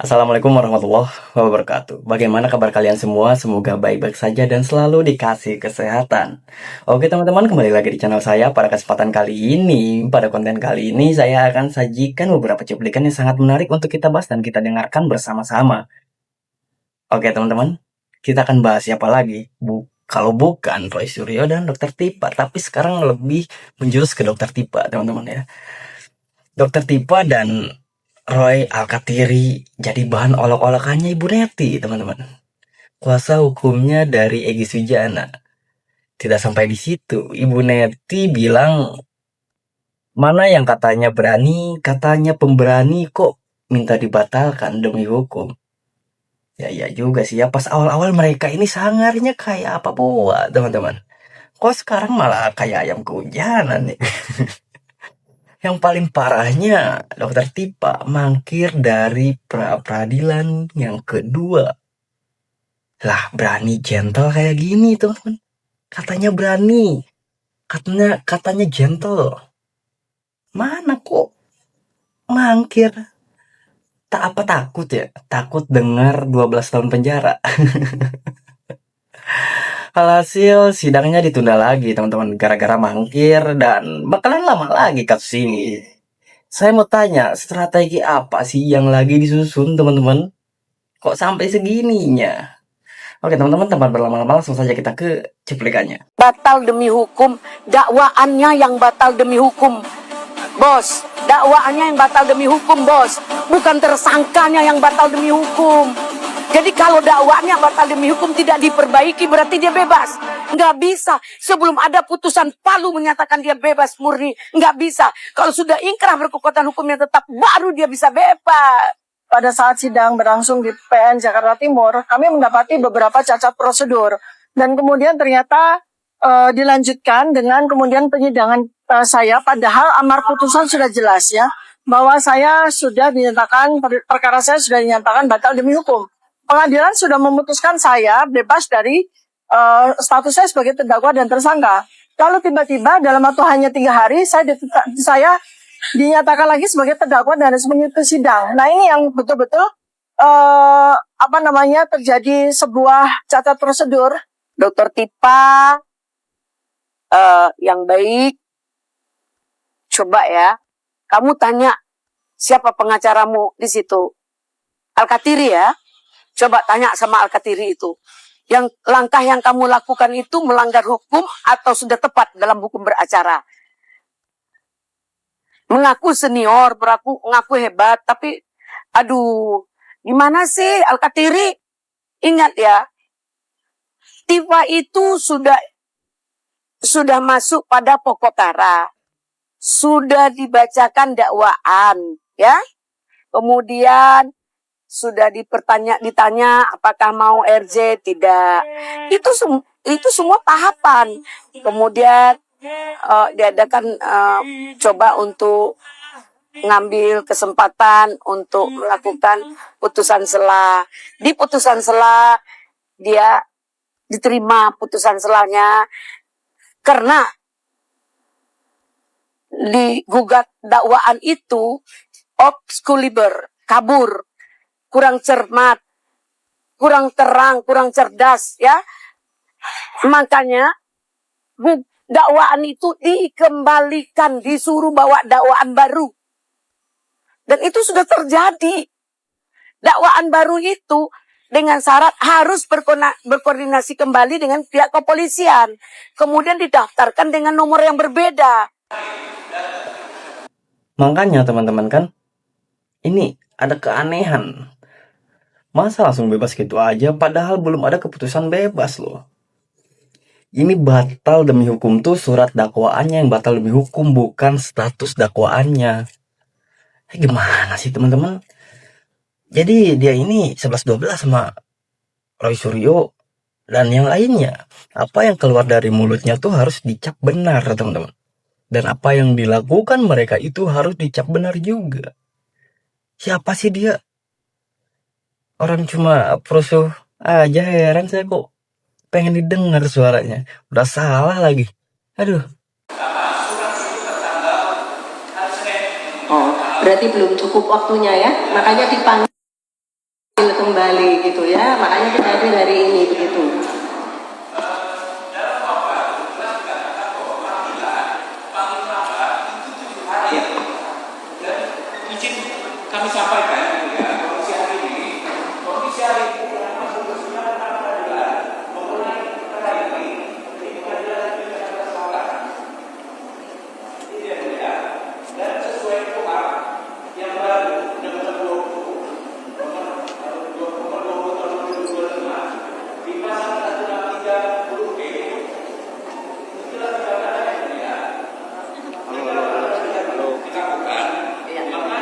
Assalamualaikum warahmatullahi wabarakatuh. Bagaimana kabar kalian semua? Semoga baik-baik saja dan selalu dikasih kesehatan. Oke teman-teman, kembali lagi di channel saya. Pada konten kali ini saya akan sajikan beberapa cuplikan yang sangat menarik untuk kita bahas dan kita dengarkan bersama-sama. Oke teman-teman, kita akan bahas siapa lagi? Kalau bukan Roy Suryo dan Dokter Tipa, tapi sekarang lebih menjurus ke Dokter Tipa teman-teman ya. Dokter Tipa dan Roy Alkatiri jadi bahan olok-olokannya Ibu Neti, teman-teman. Kuasa hukumnya dari Egy Sujana. Tidak sampai di situ, Ibu Neti bilang mana yang katanya berani, katanya pemberani kok minta dibatalkan demi hukum. Ya iya juga sih ya, pas awal-awal mereka ini sangarnya kayak apa buat, teman-teman. Kok sekarang malah kayak ayam kehujanan nih. Yang paling parahnya, Dokter Tipa mangkir dari pra-peradilan yang kedua. Lah, berani gentle kayak gini, teman-teman. Katanya berani. Katanya gentle. Mana kok mangkir? Tak apa takut ya? Takut dengar 12 tahun penjara. Alhasil sidangnya ditunda lagi, teman-teman. Gara-gara mangkir dan bakalan lama lagi kasus ini. Saya mau tanya, strategi apa sih yang lagi disusun, teman-teman? Kok sampai segininya? Oke teman-teman, tanpa berlama-lama langsung saja kita ke cuplikannya. Batal demi hukum, dakwaannya yang batal demi hukum, bos. Dakwaannya yang batal demi hukum, bos. Bukan tersangkanya yang batal demi hukum. Jadi kalau dakwaannya batal demi hukum tidak diperbaiki berarti dia bebas. Nggak bisa. Sebelum ada putusan Palu menyatakan dia bebas murni. Nggak bisa. Kalau sudah ingkrah berkekuatan hukumnya tetap, baru dia bisa bebas. Pada saat sidang berlangsung di PN Jakarta Timur, kami mendapati beberapa cacat prosedur. Dan kemudian ternyata dilanjutkan dengan kemudian penyidangan saya, padahal amar putusan sudah jelas ya, bahwa saya sudah dinyatakan, perkara saya sudah dinyatakan batal demi hukum. Pengadilan sudah memutuskan saya bebas dari status saya sebagai terdakwa dan tersangka. Lalu tiba-tiba dalam waktu hanya 3 hari, saya dinyatakan lagi sebagai terdakwa dan harus mengikuti sidang. Nah ini yang betul-betul terjadi sebuah cacat prosedur. Dokter Tipa yang baik, coba ya, kamu tanya siapa pengacaramu di situ, Alkatiri ya. Coba tanya sama Alkatiri itu, yang langkah yang kamu lakukan itu melanggar hukum atau sudah tepat dalam hukum beracara. Mengaku senior, mengaku hebat, tapi aduh, gimana sih Alkatiri? Ingat ya, Tipa itu sudah masuk pada pokok perkara, sudah dibacakan dakwaan, ya. Kemudian sudah ditanya apakah mau RJ tidak. Itu semua tahapan. Kemudian diadakan coba untuk ngambil kesempatan untuk melakukan putusan sela. Di putusan sela dia diterima putusan selanya karena digugat dakwaan itu obskuliber, kabur, kurang cermat, kurang terang, kurang cerdas ya. Makanya dakwaan itu dikembalikan, disuruh bawa dakwaan baru. Dan itu sudah terjadi. Dakwaan baru itu dengan syarat harus berkoordinasi kembali dengan pihak kepolisian. Kemudian didaftarkan dengan nomor yang berbeda. Makanya teman-teman kan, ini ada keanehan. Masa langsung bebas gitu aja, padahal belum ada keputusan bebas loh. Ini batal demi hukum tuh surat dakwaannya yang batal demi hukum, bukan status dakwaannya. Gimana sih teman-teman? Jadi dia ini 11-12 sama Roy Suryo dan yang lainnya. Apa yang keluar dari mulutnya tuh harus dicap benar, teman-teman. Dan apa yang dilakukan mereka itu harus dicap benar juga. Siapa sih dia? Orang cuma perusuh aja, heran saya kok pengen didengar suaranya. Udah salah lagi. Aduh. Oh, berarti belum cukup waktunya ya. Makanya dipanggil. kembali gitu ya, makanya kita hadir hari ini begitu. Izin kami sampaikan ya, kondisi hari ini dan sesuai kuhap yang baru nomor 20 di pasal 163 B itulah dikatakan ya kita bukan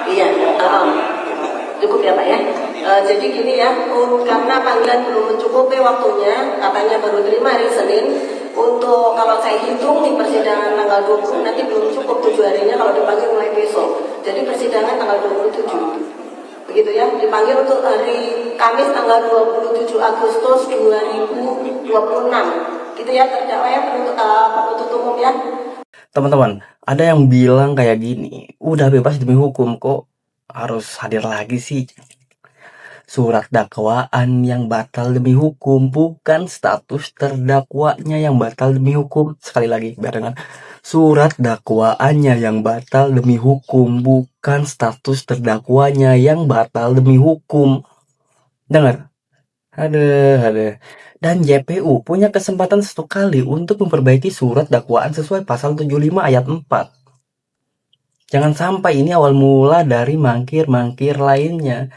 Iya, cukup ya Pak ya. Jadi gini ya, karena panggilan belum mencukupi waktunya, katanya baru terima hari Senin. Untuk kalau saya hitung di persidangan tanggal 20 nanti belum cukup 7 harinya kalau dipanggil mulai besok. Jadi persidangan tanggal 27. Begitu ya, dipanggil untuk hari Kamis tanggal 27 Agustus 2026. Gitu ya terdakwa ya, penuntut umum ya. Teman-teman, ada yang bilang kayak gini, udah bebas demi hukum kok harus hadir lagi sih. Surat dakwaan yang batal demi hukum, bukan status terdakwanya yang batal demi hukum. Sekali lagi, biar dengan surat dakwaannya yang batal demi hukum, bukan status terdakwanya yang batal demi hukum. Dengar? Ada. Dan JPU punya kesempatan 1 kali untuk memperbaiki surat dakwaan sesuai pasal 75 ayat 4. Jangan sampai ini awal mula dari mangkir-mangkir lainnya.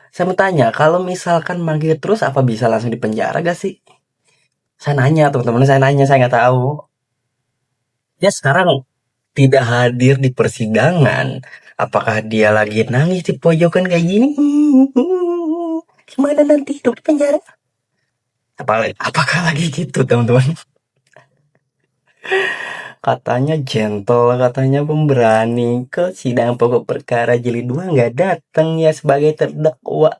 Saya mau tanya, kalau misalkan mangkir terus apa bisa langsung dipenjara gak sih? Saya nanya teman-teman, saya nggak tahu. Ya sekarang tidak hadir di persidangan. Apakah dia lagi nangis di pojokan kayak gini? Gimana nanti hidup di penjara? Apakah lagi gitu teman-teman? Katanya gentle, katanya pemberani, ke sidang pokok perkara jilid 2 nggak datang ya sebagai terdakwa.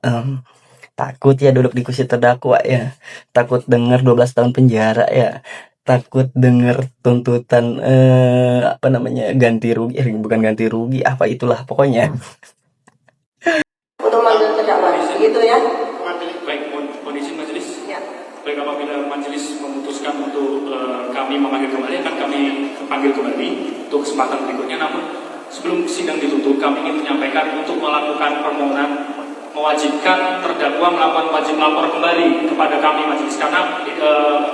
Takut ya duduk di kursi terdakwa ya, takut dengar 12 tahun penjara ya, takut dengar tuntutan ganti rugi, bukan ganti rugi, apa itulah pokoknya. Untuk manggil terdakwa, begitu ya. baik kondisi majelis Ya. baik apabila majelis memutuskan untuk kami memanggil kembali akan kami panggil kembali untuk kesempatan berikutnya. Namun sebelum sidang ditutup kami ingin menyampaikan untuk melakukan permohonan mewajibkan terdakwa melakukan wajib lapor kembali kepada kami majelis karena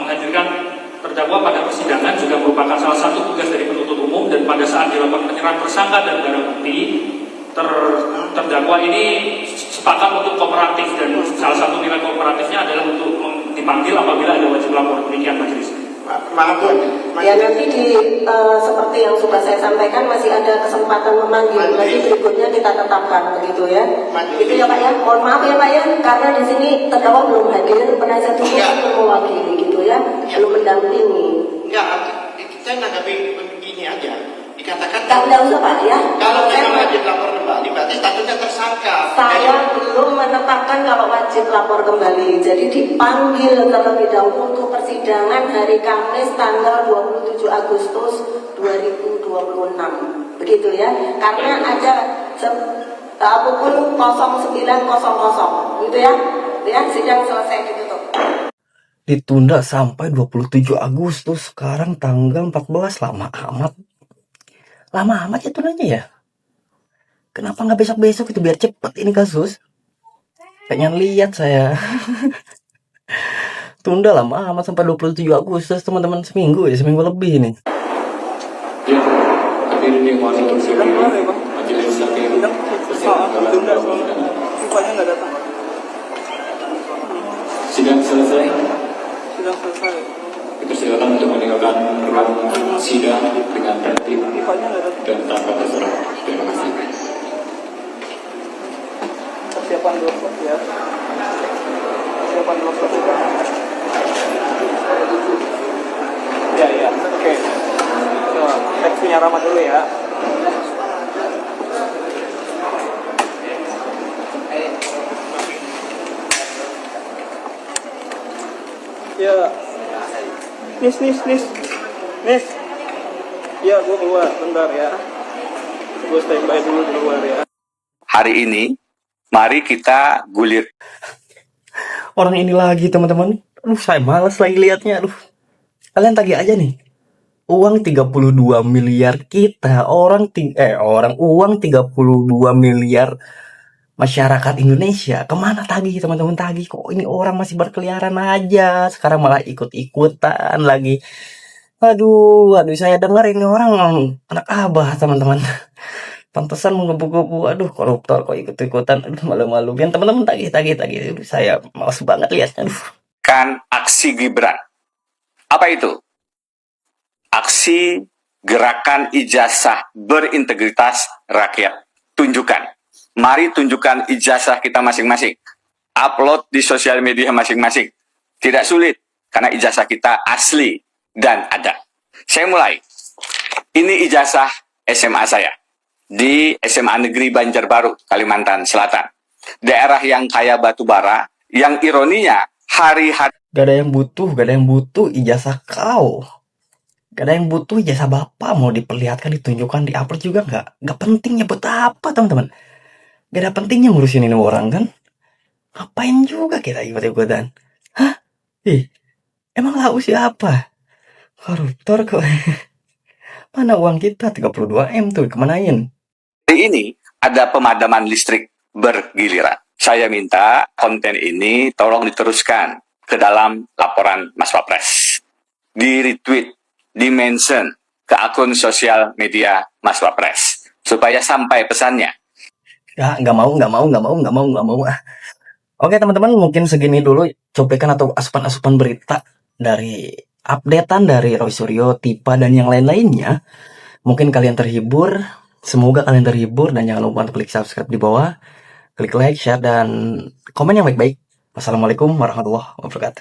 menghadirkan terdakwa pada persidangan juga merupakan salah satu tugas dari penuntut umum dan pada saat dilakukan penyerahan tersangka dan barang bukti terdakwa ini sepakat untuk kooperatif dan salah satu nilai kooperatifnya adalah untuk dipanggil apabila ada wajib lapor. Demikian majelis. Maaf Bu. Ya nanti seperti yang sudah saya sampaikan masih ada kesempatan memanggil. Nanti berikutnya kita tetapkan begitu ya. Itu ya Pak ya. Mohon maaf ya Pak ya, karena di sini terdakwa belum hadir, penasihat hukum belum mewakili gitu ya, belum mendampingi. Enggak, saya menanggapi begini aja. Dikatakan Tidak usah Pak ya. kalau saya memang wajib lapor kembali berarti statusnya tersangka. Saya belum menetapkan kalau wajib lapor kembali. Jadi dipanggil terlebih dahulu untuk persidangan hari Kamis tanggal 27 Agustus 2026. Begitu ya. Karena ada pukul 09.00 gitu ya. Ya, sidang selesai ditutup. Ditunda sampai 27 Agustus, sekarang tanggal 14, lama amat. Lama amat ya tundanya ya. Kenapa nggak besok-besok itu biar cepet ini kasus? Pengen lihat saya. Tunda lama amat sampai 27 Agustus teman-teman, seminggu lebih nih. Ya, hadirin yang mohon berdiri, majelis hakim sidang selesai. Dipersilakan untuk meninggalkan ruang sidang dengan tertib dan tanpa terserah. Terima kasih. Persiapan doorstop ya. Persiapan doorstop juga. Ya, oke. Teks punya Rama dulu ya. Ya. Nis. Ya, gue keluar bentar ya. Gue standby dulu di luar ya. Hari ini, mari kita gulir. Orang ini lagi teman-teman. Aduh, saya malas lagi liatnya. Aduh, kalian tagih aja nih. Uang 32 miliar kita, uang 32 miliar masyarakat Indonesia. Kemana tagih teman-teman tagih? Kok ini orang masih berkeliaran aja. Sekarang malah ikut-ikutan lagi. Aduh, saya dengar ini orang anak abah teman-teman. Pantesan menggebu-gebu. Aduh, koruptor kok ikut-ikutan. Aduh, malu-malu. Biar teman-teman tagih. Aduh, saya males banget lihatnya. Aduh. Kan aksi Gibran. Apa itu? Aksi gerakan ijazah berintegritas rakyat. Tunjukkan. Mari tunjukkan ijazah kita masing-masing. Upload di sosial media masing-masing. Tidak sulit, karena ijazah kita asli dan ada. Saya mulai. Ini ijazah SMA saya. Di SMA Negeri Banjarbaru, Kalimantan Selatan. Daerah yang kaya batu bara, yang ironinya hari-hari Gak ada yang butuh ijazah kau. Gak ada yang butuh ijazah bapak. Mau diperlihatkan, ditunjukkan, diupload juga gak pentingnya buat apa teman-teman. Gak ada pentingnya ngurusin ini orang kan. Ngapain juga kita ikut-ikutan. Hah? Emang lau siapa? Koruptor kok. Mana uang kita 32M tuh kemanain? ini ada pemadaman listrik bergiliran. Saya minta konten ini tolong diteruskan ke dalam laporan Mas Wapres. Di-retweet, di-mention ke akun sosial media Mas Wapres. Supaya sampai pesannya. Ya, nggak mau. Oke teman-teman, mungkin segini dulu cuplikan atau asupan-asupan berita dari updatean dari Roy Suryo, Tipa, dan yang lain-lainnya. Mungkin kalian terhibur, semoga kalian terhibur, dan jangan lupa untuk klik subscribe di bawah, klik like, share, dan komen yang baik-baik. Wassalamualaikum warahmatullahi wabarakatuh.